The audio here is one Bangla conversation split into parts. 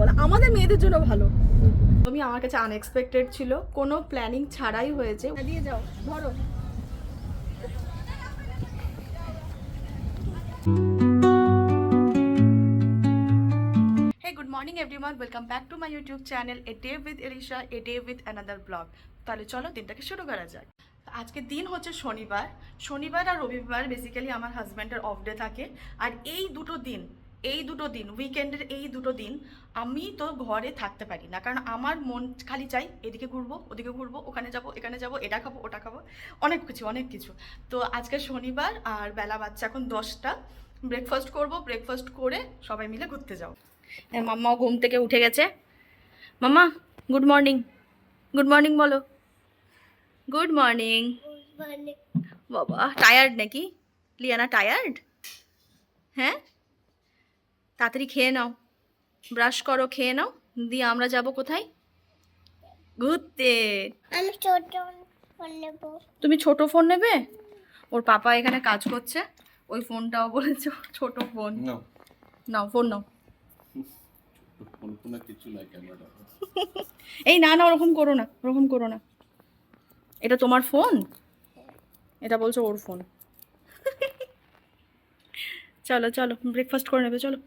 বলো, আমাদের মেয়েদের জন্য ভালো। তুমি আমার কাছে আনএক্সপেক্টেড ছিল, কোনো প্ল্যানিং ছাড়াই হয়েছে। দিয়ে যাও, ধরো। Hey, good morning everyone, welcome back to my YouTube channel A Day with Elisha, A Day with another vlog। তাহলে চলো দিনটাকে শুরু করা যাক। আজকে দিন হচ্ছে শনিবার। শনিবার আর রবিবার বেসিক্যালি আমার হাজব্যান্ডের অফ ডে থাকে। আর এই দুটো দিন উইকেন্ডের এই দুটো দিন আমি তো ঘরে থাকতে পারি না, কারণ আমার মন খালি চাই এদিকে ঘুরবো ওদিকে ঘুরবো, ওখানে যাব এখানে যাব, এটা খাবো ওটা খাবো, অনেক কিছু। তো আজকে শনিবার আর বেলা বাচ্চা এখন 10টা। ব্রেকফাস্ট করব, ব্রেকফাস্ট করে সবাই মিলে ঘুরতে যাও। মাম্মাও ঘুম থেকে উঠে গেছে। মাম্মা গুড মর্নিং, গুড মর্নিং বলো। Good morning. বাবা টায়ার্ড নাকি লিয়ানা? টায়ার্ড? হ্যাঁ, তাড়াতাড়ি খেয়ে নাও, ব্রাশ করো, খেয়ে নাও, দিয়ে আমরা যাব কোথায়? ঘুরতে। আমি ছোট ফোন নেব। তুমি ছোট ফোন নেবে? ওর পাপা এখানে কাজ করছে, ওই ফোনটাও বলেছে ছোট ফোন। নাও ফোন নাও। এই না ওরকম করো না, এটা তোমার ফোন, এটা বলছো ওর ফোন। চলো চলো ব্রেকফাস্ট করে নেবে, চলো।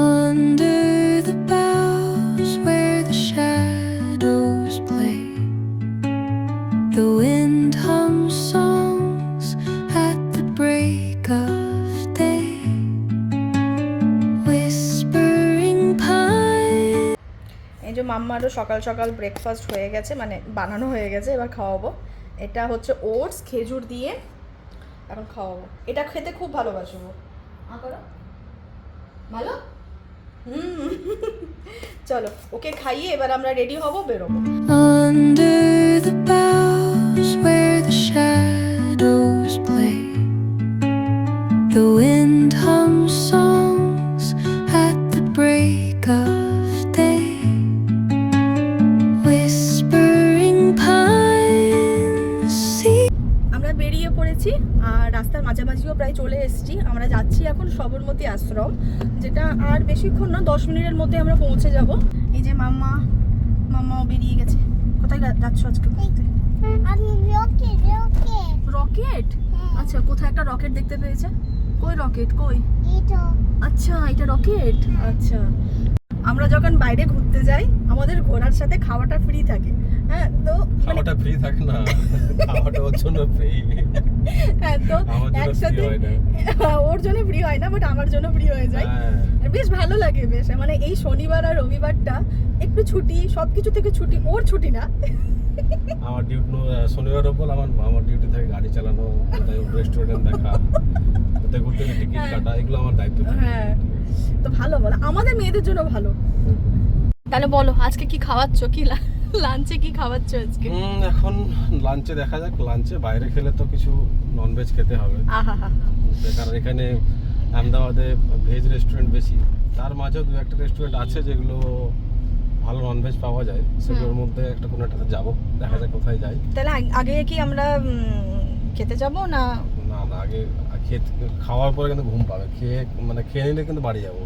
Under the boughs where the shadows play, the wind hums songs at the break of day, whispering pine. এই যে মাম্মারও সকাল সকাল ব্রেকফাস্ট হয়ে গেছে, মানে বানানো হয়ে গেছে, এবার খাওয়াবো। এটা হচ্ছে ওটস খেজুর দিয়ে এখন খাওয়াবো। এটা খেতে খুব ভালোবাসো ভালো। চলো ওকে খাইয়ে এবার আমরা রেডি হব, বেরোবো। Under the boughs where the shadows play, the wind hums songs at the break of day, whispering pines see. আমরা বেরিয়ে পড়েছি আর রাস্তার মাঝামাঝিও প্রায় চলে এসেছি। আমরা যাচ্ছি এখন সবরমতী আশ্রম, যেটা আর বেশিক্ষণ না, 10 মিনিটের মধ্যে আমরা পৌঁছে যাব। এই যে মাম্মাও বেরিয়ে গেছে। কোথায় যাচ্ছ আজকে ঘুরতে? আমি রকেট? আচ্ছা, কোথায় একটা রকেট দেখতে পেয়েছে? কই রকেট কই? এটা আচ্ছা এটা রকেট। আচ্ছা, আমরা যখন বাইরে ঘুরতে যাই আমাদের ঘোরার সাথে খাওয়াটা ফ্রি থাকে। হ্যাঁ, তো খাওয়াটা ফ্রি থাকে না, খাওয়াটা ওর জন্য ফ্রি। হ্যাঁ, তো একসাথে ওর জন্য ফ্রি হয় না, বাট আমার জন্য ফ্রি হয়ে যায়। বেশ ভালো লাগে, বেশ মানে এই শনিবার আর রবিবারটা একটু ছুটি, সবকিছু থেকে ছুটি। ওর ছুটি না, আমার ডিউটি শনিবার রোববার আমার ডিউটি থাকে গাড়ি চালানো, রেস্টুরেন্ট দেখা, কোথায় ঘুরতে গেলে টিকিট কাটা, এগুলো আমার দায়িত্ব। হ্যাঁ, তো ভালো বলো, আমাদের মেয়েদের জন্য ভালো। তাহলে বলো আজকে কি খাওয়াচ্ছ, কি লাঞ্চে কি খাওয়াচ্ছ আজকে? এখন লাঞ্চে দেখা যাক, লাঞ্চে বাইরে খেলে তো কিছু ননভেজ খেতে হবে। কারণ এখানে আহমেদাবাদে ভেজ রেস্টুরেন্ট বেশি, তার মাঝেও দু একটা রেস্টুরেন্ট আছে যেগুলো ভালো ননভেজ পাওয়া যায়, সেগুলোর মধ্যে একটা কোনো একটাতে যাবো, দেখা যাক কোথায় যাই। তাহলে আগে কি আমরা খেতে যাব না? না আগে খাওয়ার পরে কিন্তু ঘুম পাবে, খেয়ে নিলে কিন্তু বাড়ি যাবো,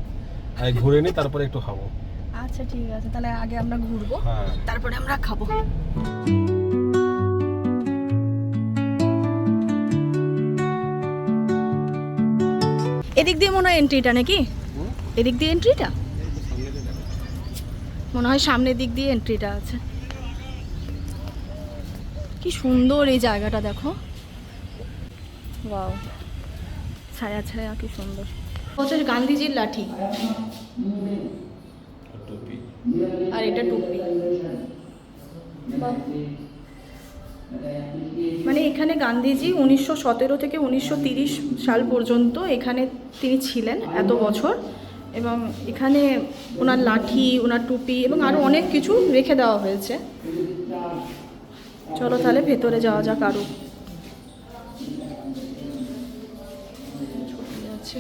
আগে ঘুরে নিই তারপরে একটু খাবো। আচ্ছা ঠিক আছে, তাহলে আগে আমরা ঘুরবো, তারপরে আমরা খাবো। এদিক দিয়ে মনে হয় এন্ট্রিটা নাকি? এদিক দিয়ে এন্ট্রিটা মনে হয়, সামনের দিক দিয়ে এন্ট্রিটা আছে। কি সুন্দর এই জায়গাটা দেখো, ওয়াও, ছায়া ছায়া, কি সুন্দর। হচ্ছে গান্ধীজির লাঠি আর এটা টুপি। মানে এখানে গান্ধীজি 1917 থেকে 1930 সাল পর্যন্ত এখানে তিনি ছিলেন, এত বছর। এবং এখানে ওনার লাঠি, ওনার টুপি এবং আরও অনেক কিছু রেখে দেওয়া হয়েছে। চলো তাহলে ভেতরে যাওয়া যাক। আরও আছে,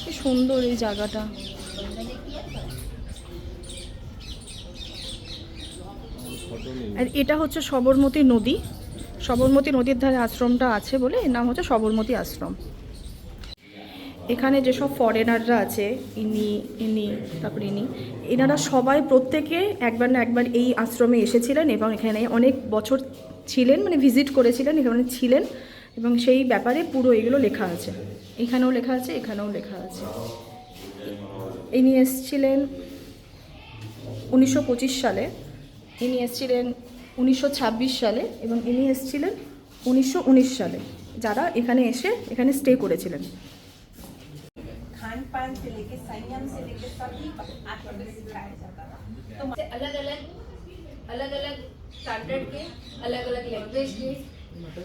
কি সুন্দর এই জায়গাটা। আর এটা হচ্ছে সবরমতী নদী। সবরমতী নদীর ধারে আশ্রমটা আছে বলে এর নাম হচ্ছে সবরমতী আশ্রম। এখানে যেসব ফরেনাররা আছে ইনি তারপরে এনারা সবাই প্রত্যেকে একবার না একবার এই আশ্রমে এসেছিলেন এবং এখানে অনেক বছর ছিলেন, মানে ভিজিট করেছিলেন, এখানে ছিলেন এবং সেই ব্যাপারে পুরো এগুলো লেখা আছে। এখানেও লেখা আছে, এখানেও লেখা আছে। ইনি এসেছিলেন 1925 সালে, ইনি এসেছিলেন 1926 সালে এবং ইনি এসেছিলেন 1919 সালে, যারা एखाने एसे एखाने स्टे करेছিলেন। खान पान से लेके संयम से लेके सभी आश्रम में सिखाया जाता था। तो अलग अलग स्टैंडर्ड के अलग अलग लैंग्वेज के,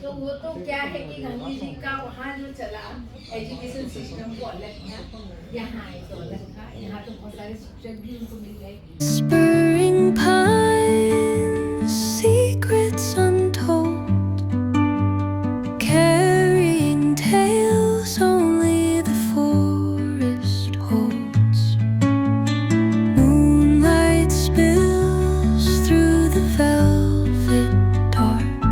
तो वो तो क्या है कि गांधी जी का वहाँ जो चला एजुकेशन सिस्टम को अलग था, यहाँ आए तो अलग था। यहाँ तो बहुत सारे शिक्षक भी उनको मिल गए। Whispering pines, secrets untold, carrying tales only the forest holds. Moonlight spills through the velvet dark,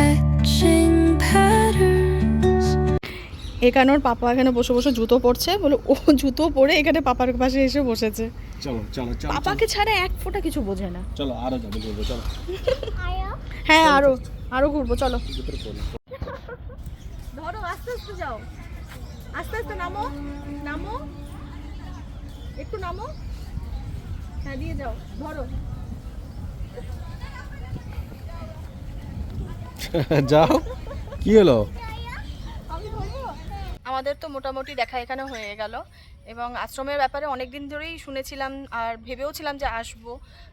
etching patterns. এখানোর পাপা এখানে বসে বসে জুতো পরছে, বলে ও জুতো পরে এখানে পাপার পাশে এসে বসেছে। চলো চলো চলো পাপাকে ছাড়া এক ফোঁটা কিছু বোঝে না। চলো আরো যাবো চলো হ্যাঁ আরো ঘুরবো, চলো। ধরো আস্তে আস্তে যাও, আস্তে আস্তে নামো নামো, একটু নামো, হ্যাঁ দিয়ে যাও, ধরো। যাও কি হলো? আমাদের তো মোটামুটি দেখা এখানে হয়ে গেল এবং আশ্রমের ব্যাপারে অনেক দিন ধরেই শুনেছিলাম আর ভেবেওছিলাম যে আসবো,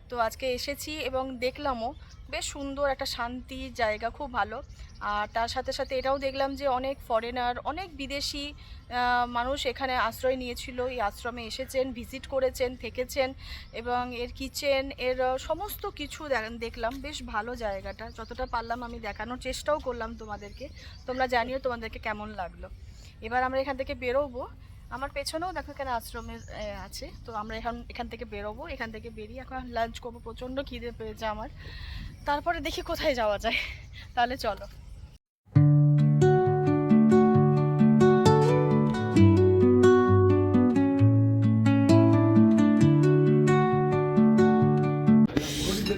তো আজকে এসেছি এবং দেখলামও বেশ সুন্দর একটা শান্তি জায়গা, খুব ভালো। আর তার সাথে সাথে এটাও দেখলাম যে অনেক ফরেনার, অনেক বিদেশি মানুষ এখানে আশ্রয় নিয়েছিল, এই আশ্রমে এসেছেন, ভিজিট করেছেন, থেকেছেন এবং এর কিচেন, এর সমস্ত কিছু দেখলাম। বেশ ভালো জায়গাটা, যতটা পারলাম আমি দেখানোর চেষ্টাও করলাম তোমাদেরকে। তোমরা জানিও তোমাদেরকে কেমন লাগলো। এবার আমরা এখান থেকে বেরোবো, আমার পেছনেও দেখো এখানে আশ্রমে আছে, তো আমরা এখান থেকে বেরোবো। এখান থেকে বেরিয়ে এখন লাঞ্চ করবো, প্রচণ্ড খিদে পেয়েছে আমার, তারপরে দেখি কোথায় যাওয়া যায়। তাহলে চলো।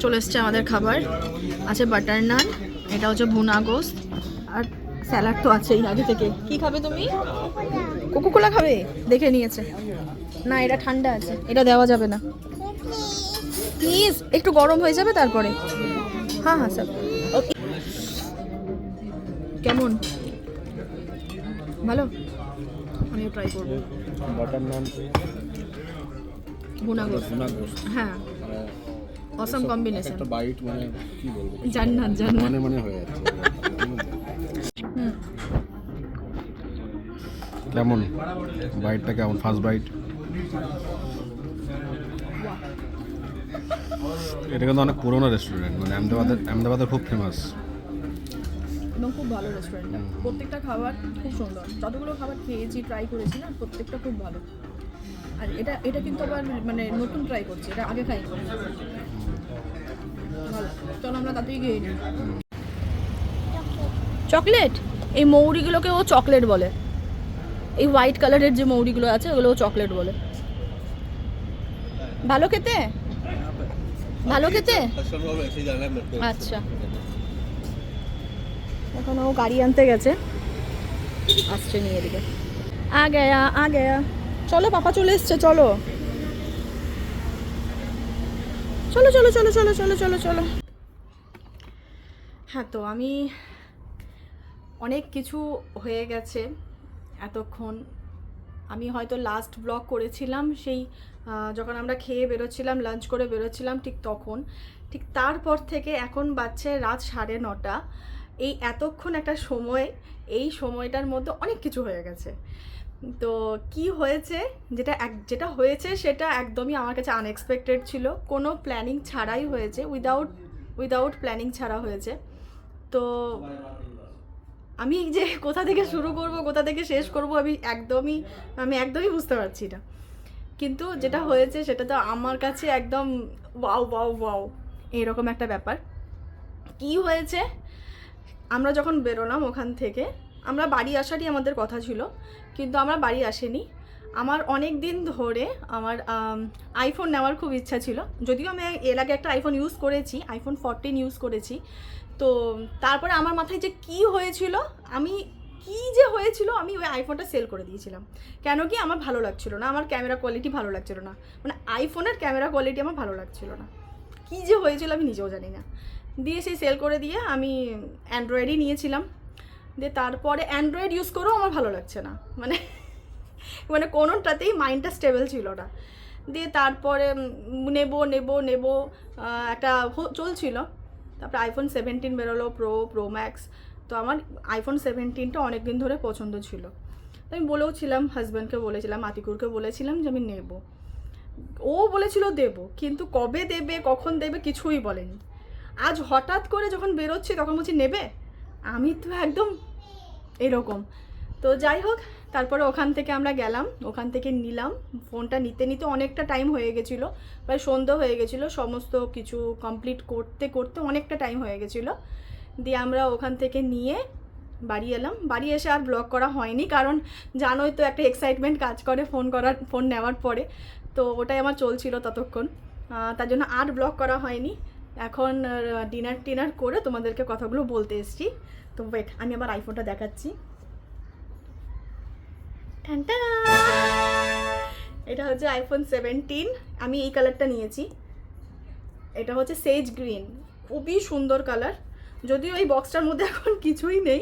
চলে এসছে আমাদের খাবার, আছে বাটার নান, এটা হচ্ছে ভুনা গোস্ত আর স্যালাড তো আছেই আগে থেকে। কি খাবে তুমি? কোকোকোলা খাবে? দেখে নিয়েছে না, এটা ঠান্ডা আছে, এটা দেওয়া যাবে না প্লিজ, একটু গরম হয়ে যাবে তারপরে। হ্যাঁ হ্যাঁ স্যার। কেমন? ভালো, আমিও ট্রাই করবো। বাটার নান, ভুনা গোস্ত, হ্যাঁ অসম কম্বিনেশন। একটা বাইট মানে কি বলবো, জান্নাত জান্নাত মানে হয়ে যাচ্ছে। কেমন বাইটটা, কেমন ফার্স্ট বাইট? এটা কিন্তু অনেক পুরোনো রেস্টুরেন্ট, মানে আহমেদাবাদের খুব ফেমাস এবং খুব ভালো রেস্টুরেন্ট। প্রত্যেকটা খাবার খুব সুন্দর, যতগুলো খাবার খেয়েছি ট্রাই করেছি না, প্রত্যেকটা খুব ভালো। আর এটা কিন্তু আবার মানে নতুন ট্রাই করছি, এটা আগে খাইনি। ভালো, চলো আমরা তাতেই খেয়ে নিই। চকলেট, এই মৌরিগুলোকে ও চকলেট বলে, এই হোয়াইট কালারের যে মৌরিগুলো আছে ওগুলো ও চকলেট বলে। ভালো খেতে, ভালো খেতে। আচ্ছা, এখন ও গাড়ি আনতে গেছে, আসছে নিয়ে এদিকে। আ গয়া, চলো পাপা চলে এসছে, চলো চলো চলো চলো চলো চলো চলো চলো। হ্যাঁ, তো আমি অনেক কিছু হয়ে গেছে এতক্ষণ। আমি হয়তো লাস্ট ব্লগ করেছিলাম সেই যখন আমরা খেয়ে বেরোচ্ছিলাম, লাঞ্চ করে বেরোচ্ছিলাম, ঠিক তখন, ঠিক তারপর থেকে এখন বাজছে রাত 9:30। এই এতক্ষণ একটা সময়, এই সময়টার মধ্যে অনেক কিছু হয়ে গেছে। তো কি হয়েছে, যেটা হয়েছে সেটা একদমই আমার কাছে আনএক্সপেক্টেড ছিল, কোনো প্ল্যানিং ছাড়াই হয়েছে, উইদাউট প্ল্যানিং ছাড়া হয়েছে। তো আমি যে কোথা থেকে শুরু করব, কোথা থেকে শেষ করব, আমি একদমই বুঝতে পারছি না। কিন্তু যেটা হয়েছে সেটা তো আমার কাছে একদম ওয়াও এরকম একটা ব্যাপার। কি হয়েছে, আমরা যখন বেরোলাম ওখান থেকে, আমরা বাড়ি আসারই আমাদের কথা ছিল, কিন্তু আমরা বাড়ি আসিনি। আমার অনেক দিন ধরে আমার আইফোন নেওয়ার খুব ইচ্ছা ছিল, যদিও আমি এর আগে একটা আইফোন ইউজ করেছি, আইফোন 14 ইউজ করেছি। তো তারপরে আমার মাথায় যে কি হয়েছিল, আমি ওই আইফোনটা সেল করে দিয়েছিলাম। কেন কি, আমার ভালো লাগছিল না, আমার ক্যামেরা কোয়ালিটি ভালো লাগছিল না, মানে আইফোনের ক্যামেরা কোয়ালিটি আমার ভালো লাগছিল না। কী যে হয়েছিল আমি নিজেও জানি না। দিয়ে সেই সেল করে দিয়ে আমি অ্যান্ড্রয়েডই নিয়েছিলাম। দিয়ে তারপরে অ্যান্ড্রয়েড ইউজ করেও আমার ভালো লাগছে না, মানে কোনোটাতেই মাইন্ডটা স্টেবল ছিল না। দিয়ে তারপরে নেব একটা চলছিল। তারপরে আইফোন 17 বেরোলো, প্রো ম্যাক্স। তো আমার আইফোন 17টা অনেক দিন ধরে পছন্দ ছিল। আমি বলেও ছিলাম, হাজব্যান্ডকে বলেছিলাম, আতিকুরকে বলেছিলাম যে আমি নেব। ও বলেছিল দেব, কিন্তু কবে দেবে, কখন দেবে কিছুই বলেনি। আজ হঠাৎ করে যখন বেরোচ্ছি তখন বলছি নেবে, আমি তো একদম এরকম। তো যাই হোক, তারপরে ওখান থেকে আমরা গেলাম, ওখান থেকে নিলাম। ফোনটা নিতে অনেকটা টাইম হয়ে গেছিলো, প্রায় সন্ধ্যা হয়ে গেছিলো, সমস্ত কিছু কমপ্লিট করতে অনেকটা টাইম হয়ে গেছিলো। দিয়ে আমরা ওখান থেকে নিয়ে বাড়ি এলাম। বাড়ি এসে আর ব্লগ করা হয়নি, কারণ জানোই তো একটা এক্সাইটমেন্ট কাজ করে ফোন নেওয়ার পরে। তো ওটাই আমার চলছিল ততক্ষণ, তার জন্য আর ব্লগ করা হয়নি। এখন ডিনার করে তোমাদেরকে কথাগুলো বলতে এসেছি। তো ওয়েট, আমি আবার আইফোনটা দেখাচ্ছি। এটা হচ্ছে আইফোন 17। আমি এই কালারটা নিয়েছি, এটা হচ্ছে সেজ গ্রিন, খুবই সুন্দর কালার। যদিও এই বক্সটার মধ্যে এখন কিছুই নেই,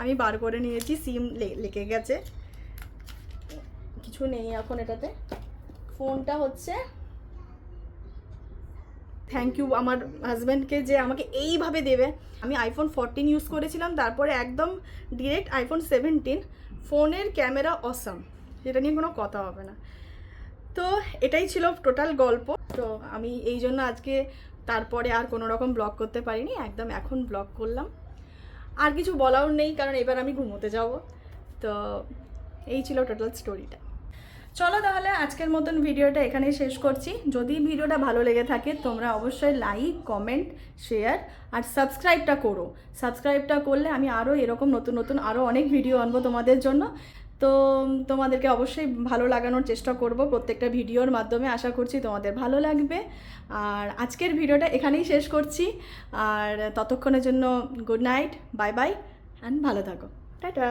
আমি বার করে নিয়েছি, সিম লেগে গেছে, কিছু নেই এখন এটাতে। ফোনটা হচ্ছে থ্যাংক ইউ আমার হাজব্যান্ডকে যে আমাকে এইভাবে দেবে। আমি আইফোন 14 ইউজ করেছিলাম, তারপরে একদম ডিরেক্ট আইফোন 17। ফোনের ক্যামেরা অসাম, যেটা নিয়ে কোনো কথা হবে না। তো এটাই ছিল টোটাল গল্প। তো আমি এই জন্য আজকে তারপরে আর কোনো রকম ব্লগ করতে পারিনি, একদম এখন ব্লগ করলাম। আর কিছু বলাও নেই, কারণ এবার আমি ঘুমোতে যাব। তো এই ছিল টোটাল স্টোরিটা। চলো তাহলে আজকের মতন ভিডিওটা এখানেই শেষ করছি। যদি ভিডিওটা ভালো লেগে থাকে তোমরা অবশ্যই লাইক, কমেন্ট, শেয়ার আর সাবস্ক্রাইবটা করো। সাবস্ক্রাইবটা করলে আমি আরও এরকম নতুন আরও অনেক ভিডিও আনবো তোমাদের জন্য। তো তোমাদেরকে অবশ্যই ভালো লাগানোর চেষ্টা করব প্রত্যেকটা ভিডিওর মাধ্যমে। আশা করছি তোমাদের ভালো লাগবে। আর আজকের ভিডিওটা এখানেই শেষ করছি। আর ততক্ষণের জন্য good night, bye bye and ভালো থাকো, টাটা।